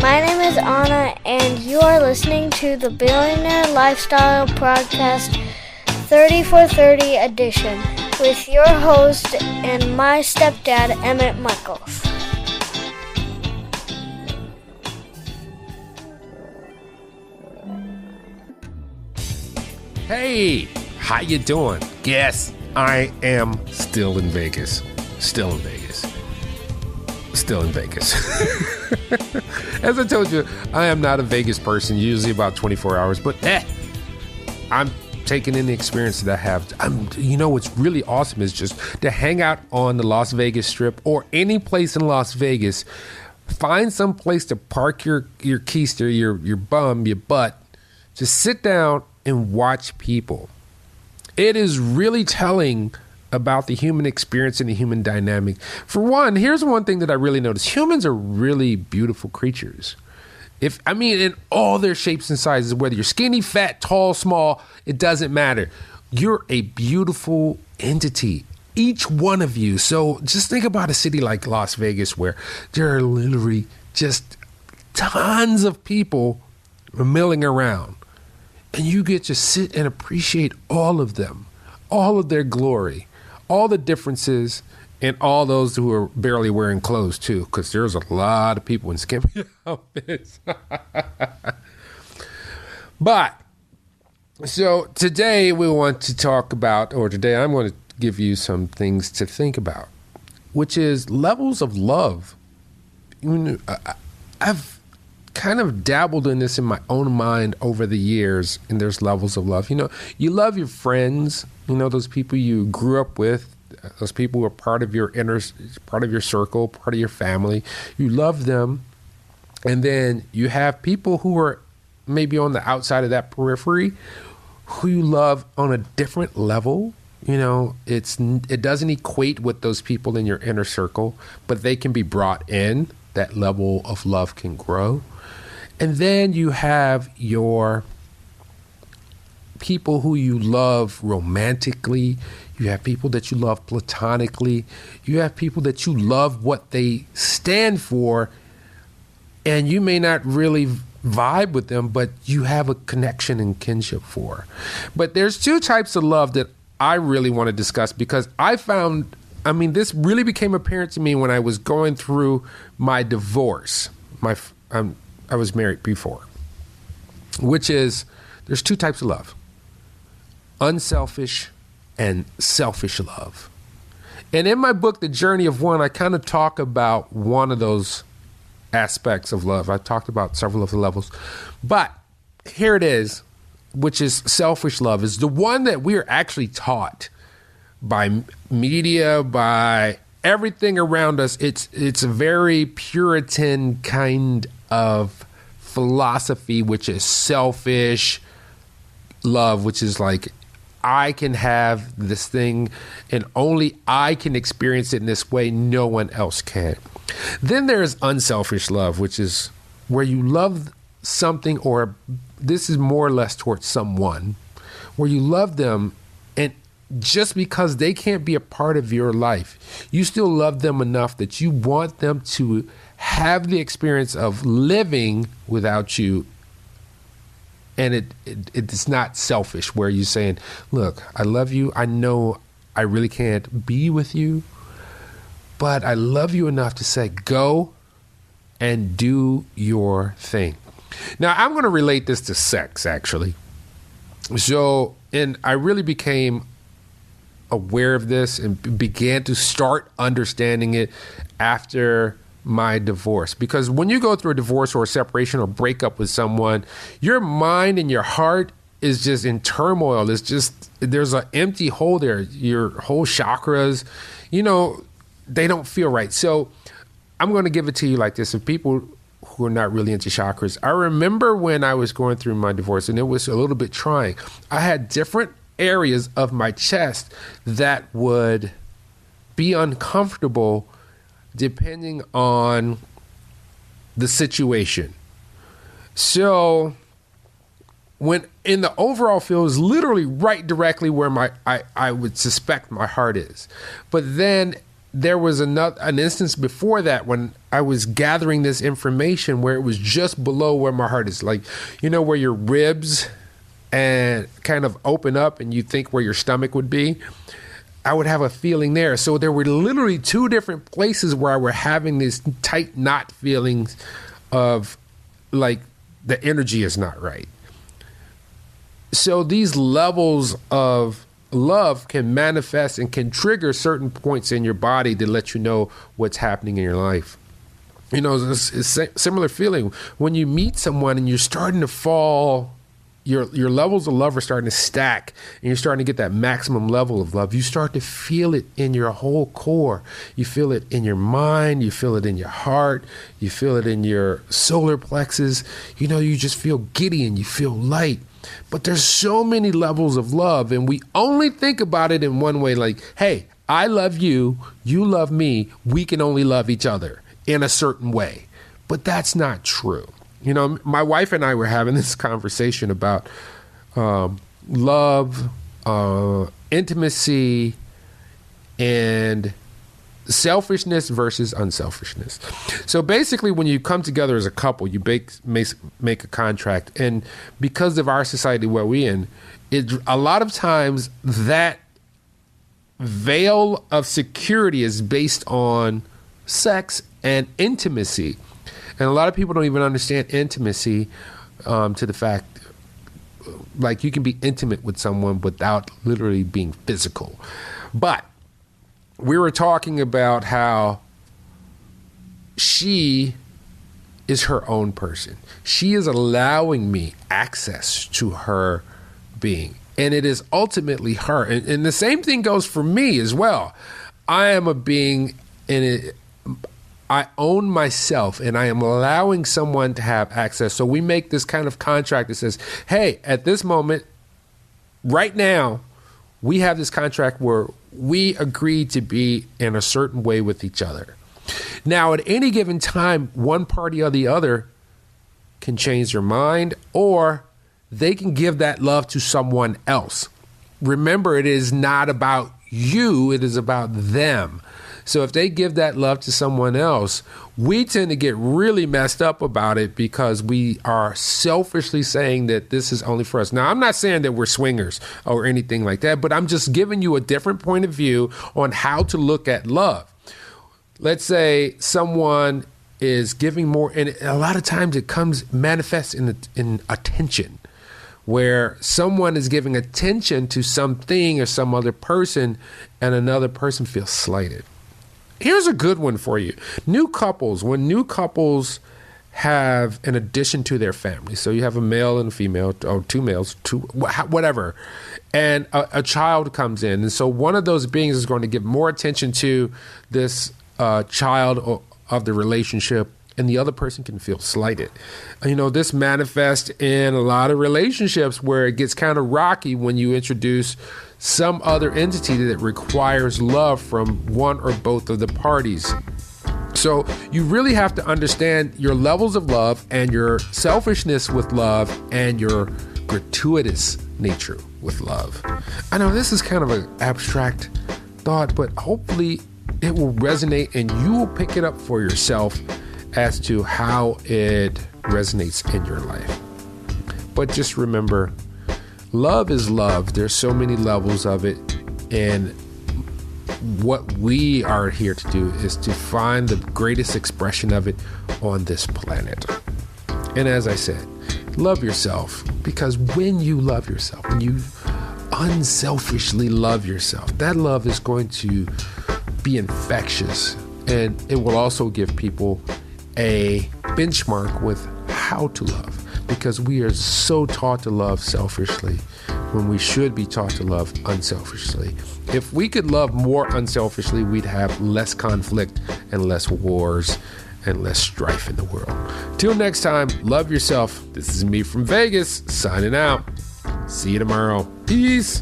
My name is Anna, and you are listening to the Billionaire Lifestyle Podcast 30 for 30 edition with your host and my stepdad, Emmett Michaels. Hey, how you doing? Yes, I am still in Vegas. Still in Vegas. As I told you, I am not a Vegas person, usually about 24 hours, but I'm taking in the experience that I have. What's really awesome is just to hang out on the Las Vegas Strip or any place in Las Vegas. Find some place to park your keister, your butt. Just sit down and watch people. It is really telling about the human experience and the human dynamic. For one, here's one thing that I really noticed. Humans are really beautiful creatures. In all their shapes and sizes, whether you're skinny, fat, tall, small, it doesn't matter. You're a beautiful entity, each one of you. So just think about a city like Las Vegas where there are literally just tons of people milling around. And you get to sit and appreciate all of them, all of their glory, all the differences, and all those who are barely wearing clothes too, because there's a lot of people in skimpy outfits. So today I'm going to give you some things to think about, which is levels of love. I've kind of dabbled in this in my own mind over the years, and there's levels of love. You love your friends, those people you grew up with, those people who are part of your circle, part of your family. You love them. And then you have people who are maybe on the outside of that periphery who you love on a different level. It doesn't equate with those people in your inner circle, but they can be brought in. That level of love can grow. And then you have your people who you love romantically. You have people that you love platonically. You have people that you love what they stand for. And you may not really vibe with them, but you have a connection and kinship for. But there's two types of love that I really want to discuss, because this really became apparent to me when I was going through my divorce. I was married before, which is there's two types of love: unselfish and selfish love. And in my book, The Journey of One, I kind of talk about one of those aspects of love. I talked about several of the levels, but here it is, which is selfish love, is the one that we are actually taught by media, by everything around us. It's a very Puritan kind of philosophy, which is selfish love, which is like, I can have this thing and only I can experience it in this way. No one else can. Then there's unselfish love, which is where you love something, or this is more or less towards someone, where you love them, and just because they can't be a part of your life, you still love them enough that you want them to have the experience of living without you. And it's not selfish, where you're saying, look, I love you. I know I really can't be with you, but I love you enough to say, go and do your thing. Now, I'm going to relate this to sex, actually. And I really became aware of this and began to start understanding it after my divorce. Because when you go through a divorce or a separation or breakup with someone, your mind and your heart is just in turmoil. It's just, there's an empty hole there. Your whole chakras, they don't feel right. So I'm going to give it to you like this. If people who are not really into chakras, I remember when I was going through my divorce, and it was a little bit trying. I had different areas of my chest that would be uncomfortable depending on the situation. So when in the overall field is literally right directly where I would suspect my heart is. But then there was an instance before that when I was gathering this information where it was just below where my heart is, like, where your ribs and kind of open up and you think where your stomach would be. I would have a feeling there. So there were literally two different places where I were having these tight knot feelings of like the energy is not right. So these levels of love can manifest and can trigger certain points in your body to let you know what's happening in your life. It's a similar feeling when you meet someone and you're starting to fall. Your levels of love are starting to stack, and you're starting to get that maximum level of love. You start to feel it in your whole core. You feel it in your mind. You feel it in your heart. You feel it in your solar plexus. You just feel giddy and you feel light. But there's so many levels of love, and we only think about it in one way, like, hey, I love you, you love me, we can only love each other in a certain way. But that's not true. My wife and I were having this conversation about love, intimacy, and selfishness versus unselfishness. So basically, when you come together as a couple, you make a contract. And because of our society where we're in, a lot of times that veil of security is based on sex and intimacy. And a lot of people don't even understand intimacy to the fact, like, you can be intimate with someone without literally being physical. But we were talking about how she is her own person. She is allowing me access to her being. And it is ultimately her. And the same thing goes for me as well. I am a being, and I own myself, and I am allowing someone to have access. So we make this kind of contract that says, hey, at this moment, right now, we have this contract where we agree to be in a certain way with each other. Now, at any given time, one party or the other can change their mind, or they can give that love to someone else. Remember, it is not about you, it is about them. So if they give that love to someone else, we tend to get really messed up about it because we are selfishly saying that this is only for us. Now, I'm not saying that we're swingers or anything like that, but I'm just giving you a different point of view on how to look at love. Let's say someone is giving more, and a lot of times it manifests in attention, where someone is giving attention to something or some other person, and another person feels slighted. Here's a good one for you. When new couples have an addition to their family, so you have a male and a female, or two males, whatever, and a child comes in. And so one of those beings is going to give more attention to this child of the relationship, and the other person can feel slighted. This manifests in a lot of relationships where it gets kind of rocky when you introduce some other entity that requires love from one or both of the parties. So you really have to understand your levels of love and your selfishness with love and your gratuitous nature with love. I know this is kind of an abstract thought, but hopefully it will resonate and you will pick it up for yourself as to how it resonates in your life. But just remember, love is love. There's so many levels of it. And what we are here to do is to find the greatest expression of it on this planet. And as I said, love yourself, because when you love yourself, when you unselfishly love yourself, that love is going to be infectious, and it will also give people a benchmark with how to love, because we are so taught to love selfishly when we should be taught to love unselfishly. If we could love more unselfishly, we'd have less conflict and less wars and less strife in the world. Till next time, love yourself. This is me from Vegas, signing out. See you tomorrow. Peace.